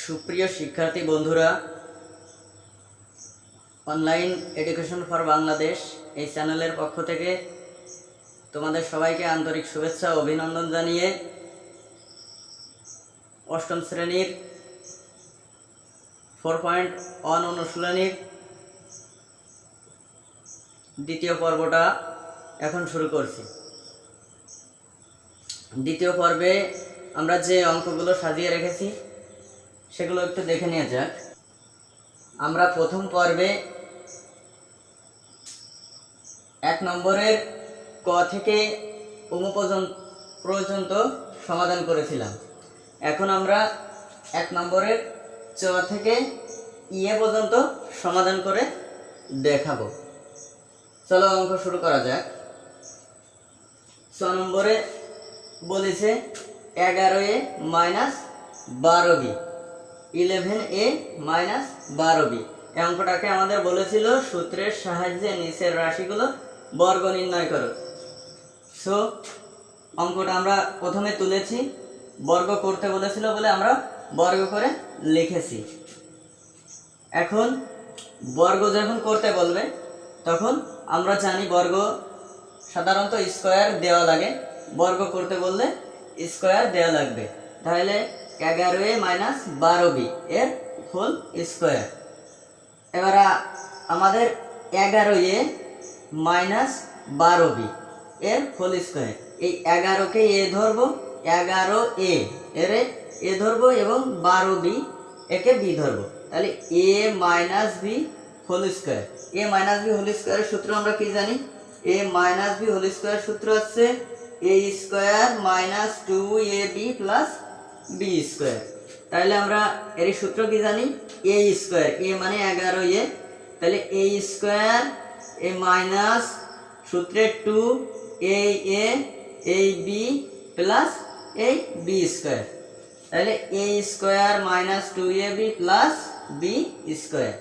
সুপ্রিয় শিক্ষার্থী বন্ধুরা, অনলাইন এডুকেশন ফর বাংলাদেশ এই চ্যানেলের পক্ষ থেকে তোমাদের সবাইকে আন্তরিক শুভেচ্ছা ও অভিনন্দন জানিয়ে অষ্টম শ্রেণীর 4.1 অনুশীলনীর দ্বিতীয় পর্বটা এখন শুরু করছি। দ্বিতীয় পর্বে আমরা যে অঙ্কগুলো সাজিয়ে রেখেছি সেগুলো একটু দেখে নিয়ে যাক। আমরা প্রথম পর্বে 1 নম্বরের ক থেকে উম পর্যন্ত সমাধান করেছিলাম। এখন আমরা 1 নম্বরের চ থেকে ইয়ে পর্যন্ত সমাধান করে দেখাবো। চলো অঙ্ক শুরু করা যাক। 6 নম্বরে বলেছে 11a - 12b, 11a - 12b। এই অঙ্কটাকে আমাদের বলেছিল সূত্রের সাহায্যে নিচের রাশিগুলো বর্গ নির্ণয় করো। সো অঙ্কটা আমরা প্রথমে তুলেছি, বর্গ করতে বলেছিল বলে আমরা বর্গ করে লিখেছি। এখন বর্গ যখন করতে বলবে তখন আমরা জানি বর্গ সাধারণত স্কোয়ার দেওয়া লাগে, বর্গ করতে বললে স্কোয়ার দেওয়া লাগবে। তাহলে 11a - 12b এর হোল স্কোয়ার। এবার আমাদের 11a - 12b এর হোল স্কোয়ার। এই 11কে এ ধরবো, 11a এর এ ধরবো এবং 12b একে বি ধরবো। তাহলে a - b whole square. a - b whole স্কোয়ারের সূত্র আমরা কি জানি? a - b হোল স্কোয়ার সূত্র হচ্ছে a square - 2ab + b square. তাহলে আমরা এর সূত্র কি জানি? a স্কোয়ার, a মানে 11a, তাহলে a স্কোয়ার a মাইনাস সূত্রে 2aa ab plus a b square. তাহলে a square - 2ab + b square.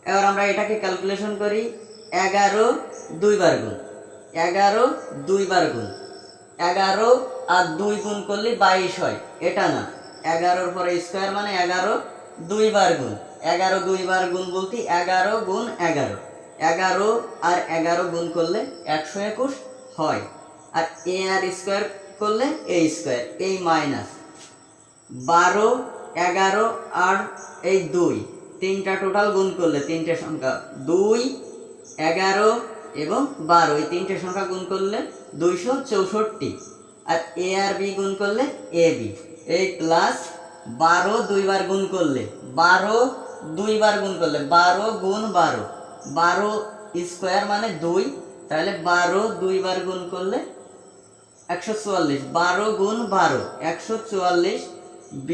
এবার আমরা এটাকে ক্যালকুলেশন করি। 11 2 বার গুণ, 11 2 বার গুণ, 11 আর 2 গুণ করলে 22 হয়, এটা না। 11-র পরে স্কোয়ার মানে 11 2 বার গুণ, 11 2 বার গুণ বলতে 11 গুণ 11, 11 আর 11 গুণ করলে 121 হয়। আর a আর স্কোয়ার করলে a স্কোয়ার, এই মাইনাস 12 11 আর এই 2 তিনটা টোটাল গুণ করলে তিনটে সংখ্যা 2 11 এবং 12, এই তিনটে সংখ্যা গুণ করলে 264। আর a আর b গুণ করলে ab, এই প্লাস 12 2 বার গুণ করলে 12 2 বার গুণ করলে 12 গুণ 12, 12 স্কোয়ার মানে 2, তাহলে 12 2 বার গুণ করলে 144, 12 গুণ 12 144, b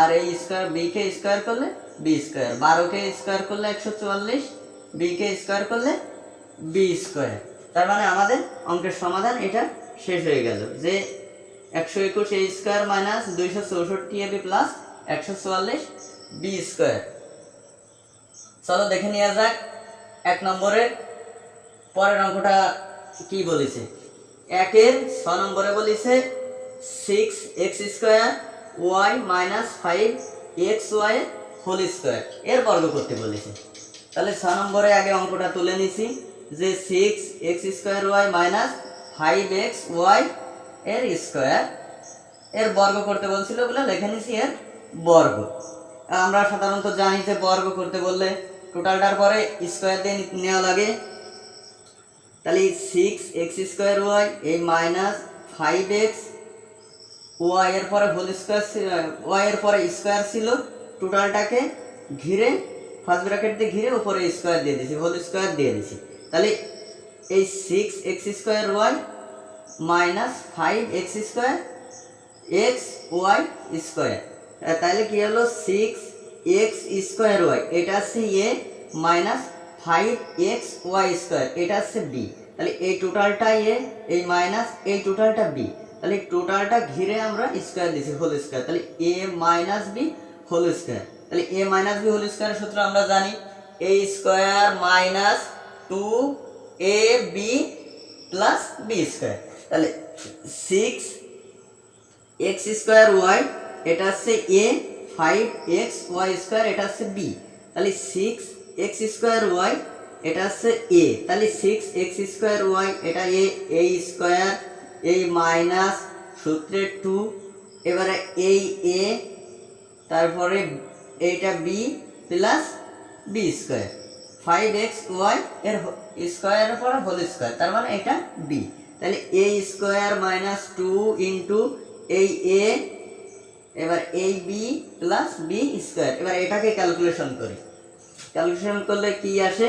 আর এই স্কোয়ার b কে স্কোয়ার করলে b স্কোয়ার, 12 কে স্কোয়ার করলে 144, b কে স্কোয়ার করলে b স্কোয়ার। তার মানে আমাদের অঙ্কের সমাধান এটা শেষ হয়ে গেল যে 121 a square - 264ab + 144 b square. চলো দেখে নেওয়া যাক 1 নম্বরের পরের অঙ্কটা কি বলেছে। 1-এর 6 নম্বরে বলেছে 6x² y - 5xy whole square এর বর্গ করতে বলেছে। তাহলে 6 নম্বরে আগে অঙ্কটা তুলে নিছি যে 6x² y - 5xy এর স্কোয়ার এর বর্গ করতে বলছিল বলে লিখে নিছি এর বর্গ। আমরা সাধারণত জানি যে বর্গ করতে বললে টোটালটার পরে স্কোয়ার দিয়ে নেওয়া লাগে। তাহলে 6x² y এই -5x y এর পরে হোল স্কোয়ার, y এর পরে স্কোয়ার ছিল, টোটালটাকে ঘিরে ফার্স্ট ব্র্যাকেট দিয়ে ঘিরে উপরে স্কোয়ার দিয়ে দিয়েছি, হোল স্কোয়ার দিয়ে দিয়েছি। তাহলে এই 6x² y - 5x² x y square. তাহলে কি হলো 6x² y, এটা হচ্ছে a - 5xy স্কোয়ার, এটা হচ্ছে b। তাহলে এই টোটালটা a, এই মাইনাস এই টোটালটা b, তাহলে টোটালটা ঘিরে আমরা স্কোয়ার দিয়েছি হোল স্কোয়ার। তাহলে a - b হোল স্কোয়ার। তাহলে a - b হোল স্কোয়ারের সূত্র আমরা জানি a square - 2ab + b square. তাহলে 6x² y এটা হচ্ছে a, 5xy² এটা হচ্ছে b, তাহলে 6x²y এটা হচ্ছে a, তাহলে 6x²y এটা a স্কয়ার, এই মাইনাস সূত্রে 2, এবারে এই a, তারপরে এইটা b plus b square, 5xy এর স্কয়ারের পরে হোল স্কয়ার, তার মানে এটা b, তাহলে a স্কয়ার মাইনাস 2 ইন্টু এই a, এবার এই b প্লাস b স্কয়ার। এবার এটাকে ক্যালকুলেশন করি, ক্যালকুলেশন করলে কি আসে,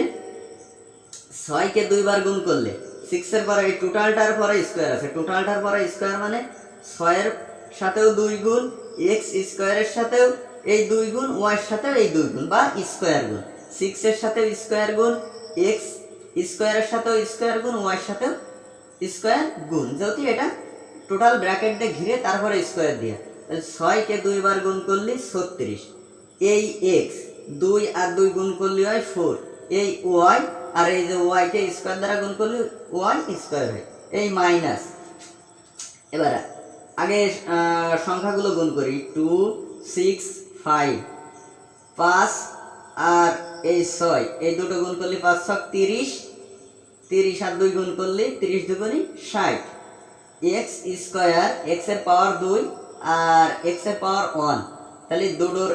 6 কে 2 বার গুণ করলে 6 এর পরে এই টোটালটার পরে স্কয়ার আছে, টোটালটার পরে স্কয়ার মানে 6 এর সাথেও 2 গুণ, x স্কয়ারের সাথেও এই 2 গুণ, y এর সাথেও এই 2 গুণ বা স্কয়ার গুণ, 6 এর সাথেও স্কয়ার গুণ, x স্কয়ারের সাথেও স্কয়ার গুণ, y এর সাথেও স্কয়ার গুণ, যেহেতু এটা টোটাল ব্র্যাকেট দিয়ে ঘিরে তারপরে স্কয়ার দিয়ে, তাহলে 6 কে 2 বার গুণ করলে 36, এই x 2 আর 2 গুণ করলে হয় 4, এই y আর এই যে y কে স্কয়ার দ্বারা গুণ করলে y স্কয়ার হয়, এই মাইনাস। এবার আগে সংখ্যাগুলো গুণ করি, 2 6 5, 5 আর এই 6, এই দুটো গুণ করলে 5 6 30, 30 আর 2 গুণ করলে 30 দুগুণে 60, x স্কয়ার, x এর পাওয়ার 2 আর x এর পাওয়ার 1, তাহলে দুটোর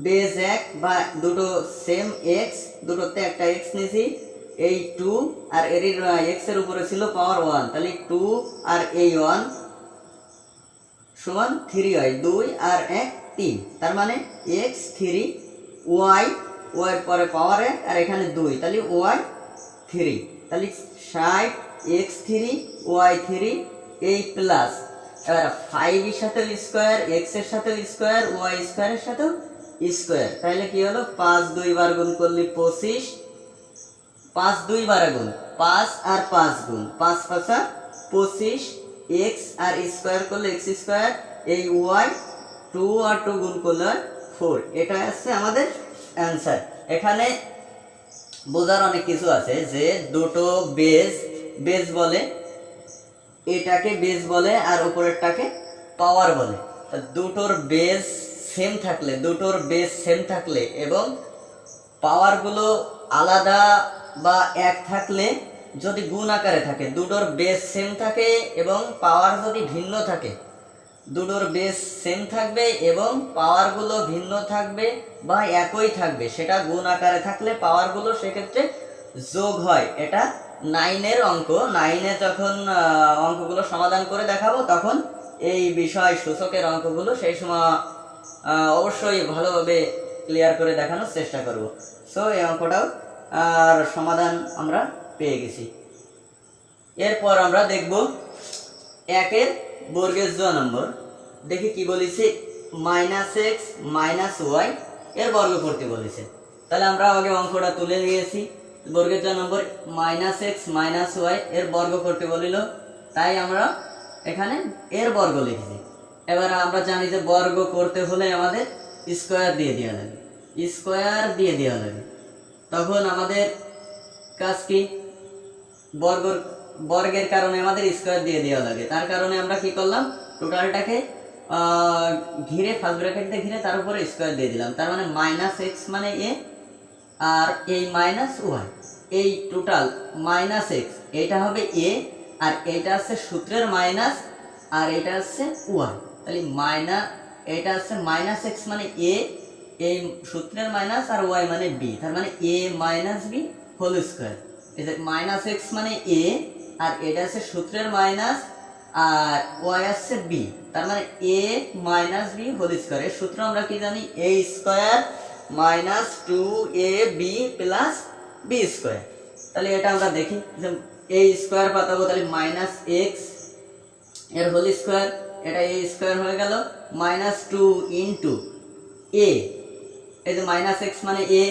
বেস 1 বা দুটো সেম x, দুটোতে একটা x নিয়েছি, এই 2 আর এর x এর উপরে ছিল পাওয়ার 1, তাহলে 2 আর এই 1 সমান 3 হয়, 2 আর 1 3, তার মানে x 3, y এর পরে পাওয়ার 1 আর এখানে 2, তাহলে y 3, তাহলে 60 x 3 y 3, এই প্লাস এবার 5 এর সাথে স্কয়ার, x এর সাথে স্কয়ার, y স্কয়ারের সাথে স্কয়ার, তাহলে কি হলো 5 2 বার গুণ করলে 25, 5 2 বার গুণ 5 আর 5 গুণ 5 5 25, x আর স্কয়ার করলে x স্কয়ার, এই y 2 আর 2 গুণ করলে 4, এটা আছে আমাদের অ্যানসার। এখানে বোঝার অনেক কিছু আছে, যে দুটো বেস বলে, এটাকে বেস বলে আর উপরেরটাকে পাওয়ার বলে, দুটোর বেস সেম থাকলে এবং পাওয়ারগুলো আলাদা বা এক থাকলে, যদি গুণ আকারে থাকে, দুটোর বেস সেম থাকে এবং পাওয়ার যদি ভিন্ন থাকে, দুটোর বেস সেম থাকবে এবং পাওয়ারগুলো ভিন্ন থাকবে বা একই থাকবে, সেটা গুণ আকারে থাকলে পাওয়ারগুলো সেক্ষেত্রে যোগ হয়। এটা 9 অঙ্ক, 9 যখন অঙ্কগুলো সমাধান করে দেখাবো তখন এই বিষয় সূচকের অঙ্কগুলো সেই সময় অবশ্যই ভালোভাবে ক্লিয়ার করে দেখানোর চেষ্টা করব। সো এই অঙ্কটাও আর সমাধান আমরা পেয়ে গেছি। এরপর আমরা দেখব 1 এর বর্গের জ নম্বর, দেখি কি বলেছে, -x -y এর বর্গ করতে বলেছে। তাহলে আমরা আগে অঙ্কটা তুলে নিয়েছি, বর্গের জ নম্বর -x -y এর বর্গ করতে বলিল, তাই আমরা এখানে এর বর্গ লিখেছি। এবার আমরা জানি যে বর্গ করতে হলে আমাদের স্কয়ার দিয়ে দেওয়া লাগে, তখন আমাদের কাজ কি, বর্গের কারণে আমাদের স্কয়ার দিয়ে দেওয়া লাগে, তার কারণে আমরা কি করলাম, টোটালটাকে ঘিরে ফার্স্ট ব্র্যাকেট দিয়ে ঘিরে তার উপরে স্কয়ার দিয়ে দিলাম, তার মানে -x মানে a আর এই -y, এই টোটাল -x এটা হবে a আর এটা আছে সূত্রের মাইনাস আর এটা আছে y, তাহলে এটা আছে -x মানে a, এই সূত্রের মাইনাস আর y মানে b, তার মানে a - b হোল স্কয়ার, এই যে -x মানে a আর এটা আছে সূত্রের মাইনাস আর y আছে b, তার মানে a - b হোল স্কয়ার। এর সূত্র আমরা কি জানি, a square -2ab plus b square. তাহলে এটা আমরা দেখি যে a স্কয়ার পাতাবো, তাহলে -x এর হোল স্কয়ার, এটা a স্কয়ার হয়ে গেল, -2 ইনটু a, এই যে -x মানে a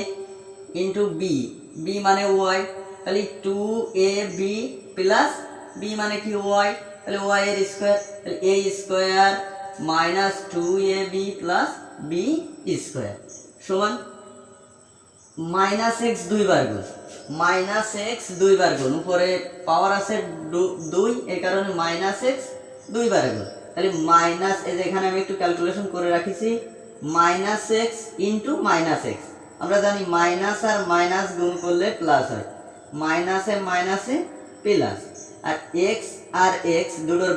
ইনটু b, b মানে y, তাহলে 2ab প্লাস b মানে কি y, তাহলে y এর স্কয়ার, তাহলে a square -2ab plus b square সমান -x 2 বার গুণ, -x 2 বার গুণ, উপরে পাওয়ার আছে 2, এই কারণে -x 2 বার গুণ, তাহলে মাইনাস, এই যে এখানে আমি একটু ক্যালকুলেশন করে রাখিছি, minus x into minus x. আমরা জানি মাইনাস আর মাইনাস গুণ করলে প্লাস হয়, মাইনাসে মাইনাসে প্লাস। আর এক্স আর এক্স দুটোর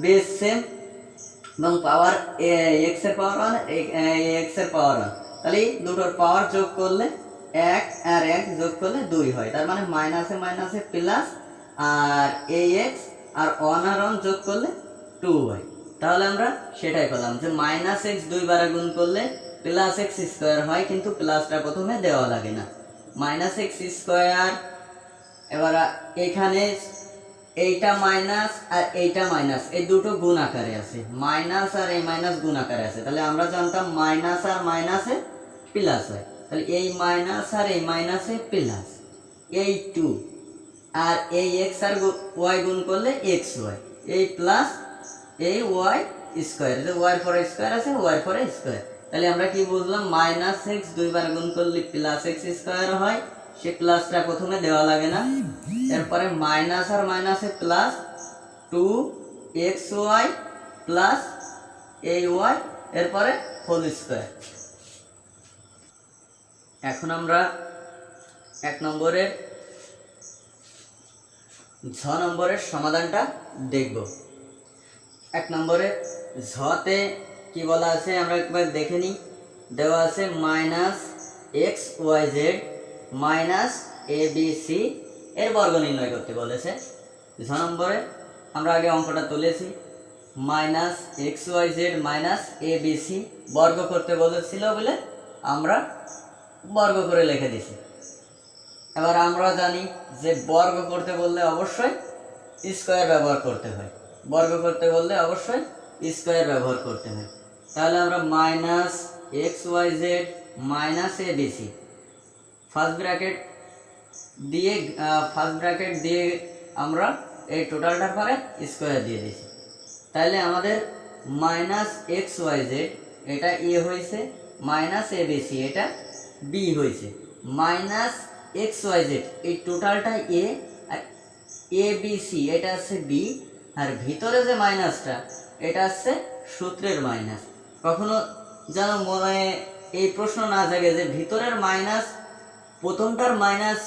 বেস সেম এবং পাওয়ার এক্স এর পাওয়ার 1 এক্স এর পাওয়ার 1, তাহলে দুটোর পাওয়ার যোগ করলে 1 আর 1 যোগ করলে 2 হয়, তার মানে মাইনাসে মাইনাসে প্লাস, আর এই এক্স আর 1 আর 1 যোগ করলে 2 হয়। তাহলে আমরা সেটাই পেলাম যে মাইনাস এক্স 2 বার গুণ করলে প্লাস এক্স স্কোয়ার হয়, কিন্তু প্লাসটা প্রথমে দেওয়া লাগে না, মাইনাস এক্স স্কোয়ার। এবার এখানে এইটা মাইনাস আর এইটা মাইনাস, এই দুটো গুণ আকারে আছে, মাইনাস আর এই মাইনাস গুণ আকারে আছে, তাহলে আমরা জানতাম মাইনাস আর মাইনাসে প্লাস হয়, তাহলে এই মাইনাস আর এই মাইনাসে প্লাস, এই 2 আর এই এক্স আর ওয়াই গুণ করলে এক্স ওয়াই, এই প্লাস এই ওয়াই স্কোয়ার, যে ওয়াই ফর স্কোয়ার আছে ওয়াই ফর স্কোয়ার। তাহলে আমরা কি বুঝলাম, মাইনাস এক্স 2 বার গুণ করলে প্লাস এক্স স্কোয়ার হয়, সে প্লাসটা প্রথমে দেওয়া লাগে না, এরপরে মাইনাস আর মাইনাসে প্লাস 2 এক্স ওয়াই প্লাস এই ওয়াই, এরপরে হোল স্কোয়ার। এখন আমরা 1 নম্বরের 6 নম্বরের সমাধানটা দেখব। 1 নম্বরে ঝতে কি বলা আছে আমরা একবার দেখে নিই। দেওয়া আছে minus x y z minus a b c এর বর্গ নির্ণয় করতে বলেছে। 6 নম্বরে আমরা আগে অঙ্কটা তুলেছি, minus x y z minus a b c বর্গ করতে বলেছিল বলে আমরা বর্গ করে লিখে দিছি। এবার আমরা জানি যে বর্গ করতে বললে অবশ্যই স্কোয়ার ব্যবহার করতে হয়, বর্গ করতে বললে অবশ্যই স্কোয়ার ব্যবহার করতে হয়। তাহলে আমরা minus x y z minus a b c first bracket দিয়ে আমরা এই টোটালটার পরে স্কোয়ার দিয়ে দিয়েছি। তাহলে আমাদের মাইনাস এক্স ওয়াই জেড এটা এ হয়েছে, মাইনাস এ বি সি এটা বি হয়েছে। মাইনাস এক্স ওয়াই জেড এই টোটালটা এ, আর এ বি সি এটা হচ্ছে বি, আর ভিতরে যে মাইনাসটা এটা হচ্ছে সূত্রের মাইনাস। কখনো যেন মনে এই প্রশ্ন না জাগে যে ভিতরের মাইনাস, প্রথমটার মাইনাস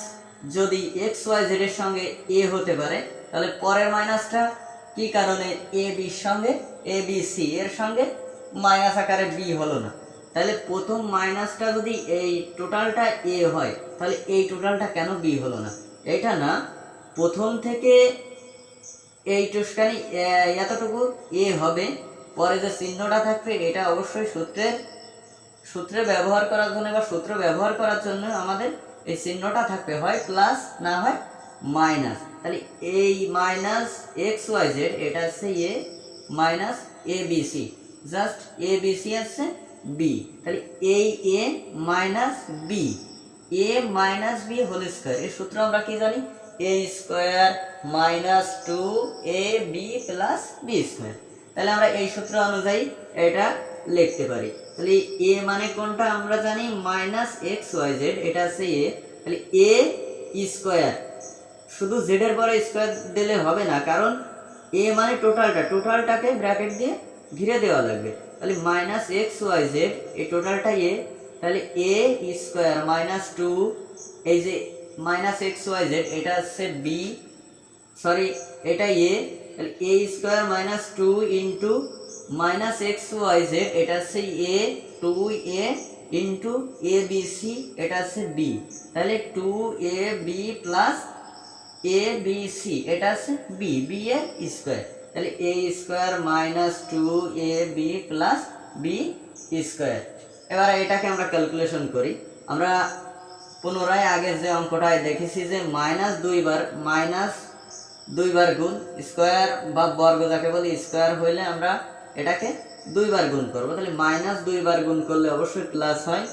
যদি এক্স ওয়াই জেড এর সঙ্গে এ হতে পারে, তাহলে পরের মাইনাসটা কি কারণে এ বির সঙ্গে এ বি সি এর সঙ্গে মাইনাস আকারে বি হলো না। তাহলে প্রথম মাইনাসটা যদি এই টোটালটা এ হয়, তাহলে এই টোটালটা কেন বি হলো না? এটা না, প্রথম থেকে এই টুসকানি এতটুকু এ হবে, পরে যে চিহ্নটা থাকবে এটা অবশ্যই সূত্রে ব্যবহার করার জন্য বা সূত্র ব্যবহার করার জন্য আমাদের এই চিহ্নটা থাকবে, হয় প্লাস না হয় মাইনাস। তাহলে এই মাইনাস এক্স ওয়াই জেড এটা হচ্ছে এ minus a b C, just a b C আছে বি, তাহলে এই এ মাইনাস বি, এ মাইনাস বি হোল স্কোয়ার। এই সূত্র আমরা কি জানি, এ square minus 2 A B plus b square. তাহলে আমরা এই সূত্র অনুযায়ী এটা লিখতে পারি। তাহলে এ মানে কোনটা আমরা জানি, মাইনাস এক্স ওয়াই জেড এটা আছে এ, তাহলে এ স্কোয়ার, শুধু জেড এর পরে স্কোয়ার দিলে হবে না, কারণ এ মানে টোটালটাকে ব্র্যাকেট দিয়ে ঘিরে দেওয়া লাগবে। তাহলে মাইনাস এক্স ওয়াই জেড এই টোটালটা এ, তাহলে এ স্কোয়ার মাইনাস 2, এই যে মাইনাস এক্স ওয়াই জেড এটা হচ্ছে বি, সরি এটা এ, তাহলে a square minus 2 into minus x y z এটা হচ্ছে a 2a into a b c এটা হচ্ছে বি, তাহলে 2ab প্লাস এ বি সি এটা হচ্ছে বি, বি এর স্কোয়ার, তাহলে a square minus 2ab plus b square. এবার এটাকে আমরা ক্যালকুলেশন করি। আমরা পুনরায় আগের যে অঙ্কটায় দেখেছি যে মাইনাস 2 বার গুণ, স্কোয়ার বা বর্গ যাকে বলি স্কোয়ার হইলে আমরা এটাকে 2 বার গুণ করবো, তাহলে মাইনাস 2 বার গুণ করলে অবশ্যই প্লাস হয়,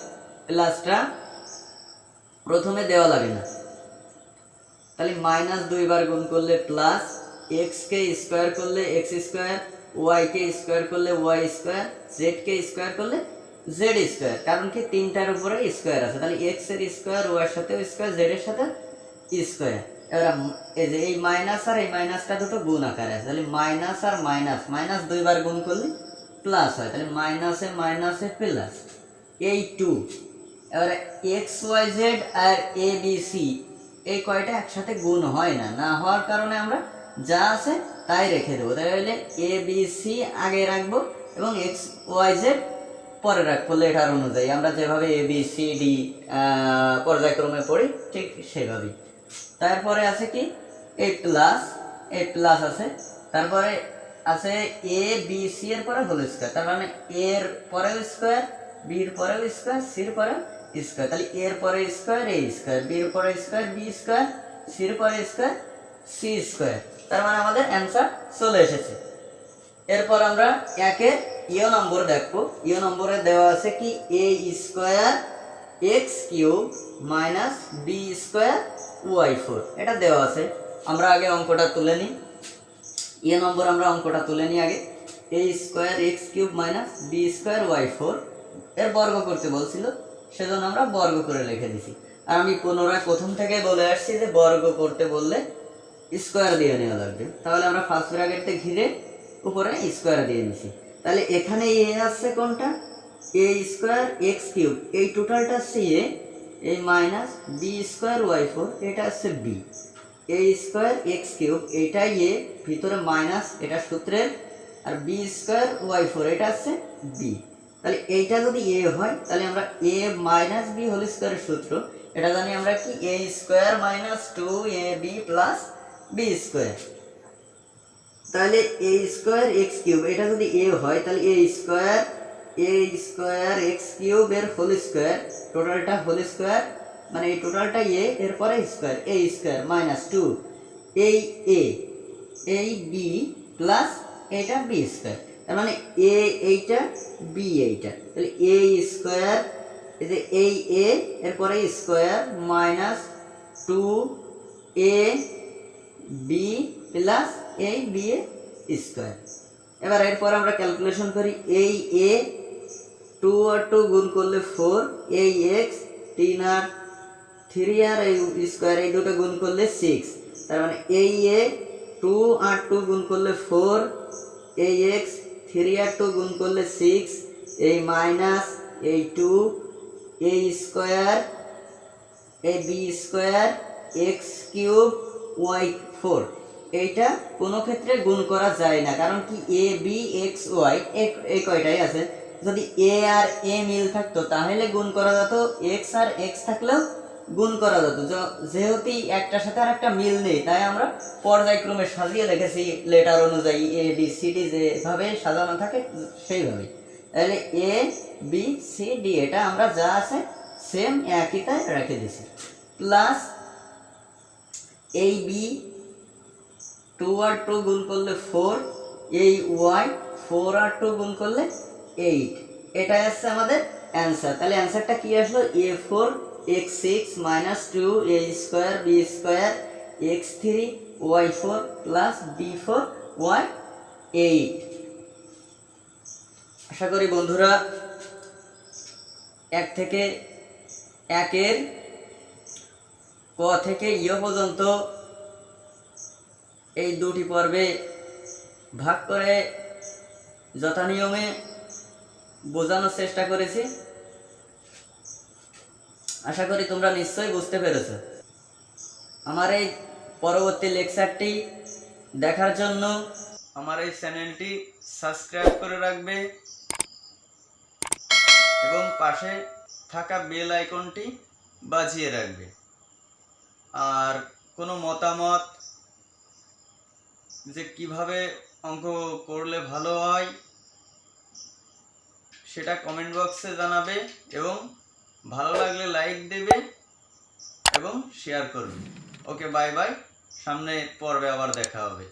প্লাসটা প্রথমে দেওয়া লাগে না, তাহলে মাইনাস 2 বার গুণ করলে প্লাস, এক্স কে স্কোয়ার করলে এক্স স্কোয়ার, ওয়াই কে স্কোয়ার করলে ওয়াই স্কোয়ার, জেড কে স্কোয়ার করলে জেড স্কোয়ার, কারণ কি তিনটার উপরে স্কোয়ার আছে, তাহলে এক্স এর স্কোয়ার ওয়াই এর সাথে স্কোয়ার জেড এর সাথে স্কোয়ার। এবার এই যে এই মাইনাস আর এই মাইনাসটা দুটো গুণ আকারে আছে, তাহলে মাইনাস আর মাইনাস 2 বার গুণ করলে প্লাস হয়, তাহলে মাইনাসে মাইনাসে প্লাস এই 2। এবারে এক্স ওয়াই জেড আর এ বি সি এই কয়টা একসাথে গুণ হয় না, না হওয়ার কারণে আমরা যা আছে তাই রেখে দেবো। তাহলে এ বি সি আগে রাখবো এবং এক্স ওয়াই জেড পরে রাখবো লেটার অনুযায়ী, আমরা যেভাবে এ বি সি ডি পর্যায়ক্রমে পড়ি ঠিক সেভাবেই। তারপরে আছে কি এই প্লাস আছে, তারপরে আছে এ বি সি এর পরে হোল স্কয়ার, তার মানে এর পরেও স্কয়ার, বির পরেও স্কয়ার, সির পরেও স্কয়ার, তাহলে এর পরে স্কয়ার এ স্কয়ার, বির পরে স্কয়ার বি স্কয়ার, সির পরে স্কয়ার সি স্কয়ার। তার মানে আমাদের অ্যান্সার চলে এসেছে। এরপর আমরা একের ইয় নম্বর দেখবো। ইয় নম্বরে দেওয়া আছে কি a square x cube minus b square y 4, এটা দেওয়া আছে। আমরা আগে অঙ্কটা তুলে নিই। ইয়ে নম্বর আমরা অঙ্কটা তুলে নিই আগে। A square x cube minus b square y 4 এর বর্গ করতে বলছিল, সেজন্য আমরা বর্গ করে লিখে দিছি। আর আমি পুনরায় প্রথম থেকে বলে আসছি যে বর্গ করতে বললে স্কয়ার দিয়ে নেওয়া লাগবে, তাহলে আমরা ফার্স্ট ব্র্যাকেটে ঘিরে উপরে স্কয়ার দিয়ে নিছি। তাহলে এখানে এ আছে কোনটা, এ স্কয়ার এক্স কিউব, এই টোটালটা সি এ, এই মাইনাস বি স্কয়ার ওয়াই 4 এটা আছে বি, এ স্কয়ার এক্স কিউব এইটা এ, ভিতরে মাইনাস এটা সূত্রের, আর বি স্কয়ার ওয়াই 4 এটা আছে বি। তাহলে এইটা যদি এ হয় তাহলে আমরা এ মাইনাস বি হোল স্কয়ারের সূত্র এটা জানি আমরা কি a square minus 2ab plus b square. তাহলে এ স্কয়ার এক্স কিউব এটা যদি এ হয় তাহলে এ স্কয়ার এক্স কিউব এর হোল স্কয়ার, টোটালটা হোল স্কয়ার মানে এই টোটালটা এ, এরপরে স্কয়ার এ স্কয়ার মাইনাস 2 এই এ এই বি প্লাস এটা বি স্কয়ার, তার মানে এ এইটা বি এইটা, তাহলে এ স্কয়ার এই যে এই এ এরপরে square minus 2a B plus এই বি এ স্কয়ার। এবার এরপর আমরা ক্যালকুলেশন করি, এই এ 2 আর 2 গুণ করলে 4, এই এক্স 3 আর 3 আর এই স্কয়ার এই দুটো গুণ করলে 6, তার মানে এই এ 2 আর 2 গুণ করলে 4, এই এক্স 3 আর 2 গুণ করলে 6, এই মাইনাস এই 2 এই স্কয়ার এই B square x cube Y 4। এইটা কোনো ক্ষেত্রে গুণ করা যায় না, কারণ কি এ বি এক্স ওয়াই এই কয়টাই আছে, যদি এ আর এ মিল থাকতো তাহলে গুণ করা যেত, এক্স আর এক্স থাকলেও গুণ করা যেত। যেহেতু একটার সাথে আর একটা মিল নেই তাই আমরা পর্যায়ক্রমে সাজিয়ে লিখেছি লেটার অনুযায়ী, এ বি সি ডি যেভাবে সাজানো থাকে সেইভাবেই। তাহলে এ বি সি ডি এটা আমরা যা আছে সেম একইটাই রেখে দিছি, প্লাস এই বি 2 আর 2 গুণ করলে 4, এই ওয়াই 4 আর 2 গুণ করলে 8, এটাই আসছে আমাদের অ্যান্সার। তাহলে অ্যান্সারটা কি আসলো, a4 x6 minus 2 a square b square x3 y4 plus b4 y8। আশা করি বন্ধুরা 1 থেকে 1 ক থেকে ইয় পর্যন্ত এই দুটি পর্বে ভাগ করে যথানিয়মে বোঝানোর চেষ্টা করেছি। আশা করি তোমরা নিশ্চয়ই বুঝতে পেরেছ। আমার এই পরবর্তী লেকচারটি দেখার জন্য আমার এই চ্যানেলটি সাবস্ক্রাইব করে রাখবে এবং পাশে থাকা বেল আইকনটি বাজিয়ে রাখবে। আর কোনো মতামত যে কিভাবে অঙ্ক করলে ভালো হয় সেটা কমেন্ট বক্সে জানাবে এবং ভালো লাগলে লাইক দেবে এবং শেয়ার করবে। ওকে, বাই বাই, সামনে পর্বে আবার দেখা হবে।